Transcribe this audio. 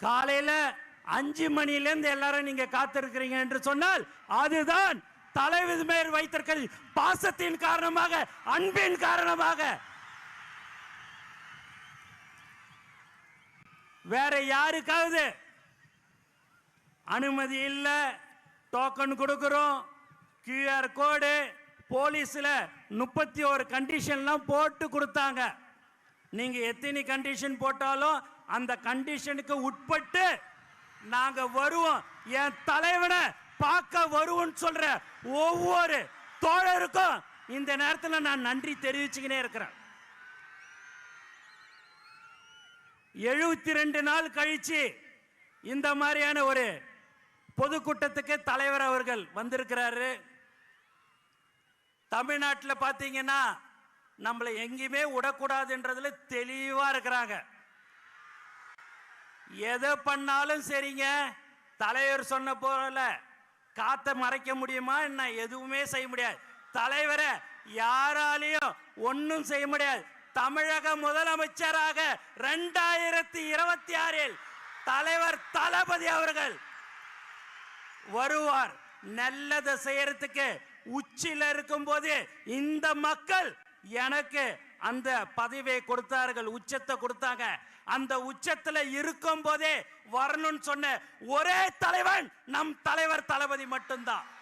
காலையில 5 மணியிலிருந்து எல்லாரும் நீங்க காத்திருக்கிறீங்க என்று சொன்னால் அதுதான் தலைவர் மேல் வைத்திருக்கிற பாசத்தின் காரணமாக, அன்பின் காரணமாக. வேற யாருக்காவது அனுமதி இல்ல, டோக்கன் கொடுக்கிறோம், QR கோடு, போலீஸ்ல 31 கண்டிஷன்லாம் போட்டு கொடுத்தாங்க. நீங்க எத்தனை கண்டிஷன் போட்டாலும் அந்த கண்டிஷனுக்கு உட்பட்டு நாங்க வருவோம். என் தலைவனை பார்க்க வருவோம் சொல்ற ஒவ்வொரு தோழருக்கும் இந்த நேரத்தில் நான் நன்றி தெரிவிச்சுக்கினே இருக்கிறேன். 72 நாள் கழிச்சு இந்த மாதிரியான ஒரு பொதுக்கூட்டத்துக்கு தலைவர் அவர்கள் வந்திருக்கிறாரு. தமிழ்நாட்டில் பார்த்தீங்கன்னா நம்மளை எங்கேயுமே விடக்கூடாதுன்றதுல தெளிவா இருக்கிறாங்க. எதை பண்ணாலும் சரிங்க, தலைவர் சொன்ன போல காத்த மறைக்க முடியுமா என்ன? எதுவுமே செய்ய முடியாது. தலைவரை யாராலையும் ஒன்னும் செய்ய முடியாது. தமிழக முதலமைச்சராக 2026 தலைவர் தளபதி அவர்கள் வருவார். நல்லதை செய்யறதுக்கு உச்சில இருக்கும் போது இந்த மக்கள் எனக்கு அந்த பதவியை கொடுத்தார்கள், உச்சத்தை கொடுத்தாங்க. அந்த உச்சத்துல இருக்கும் போதே வரணும்னு சொன்ன ஒரே தலைவன் நம் தலைவர் தளபதி மட்டும்தான்.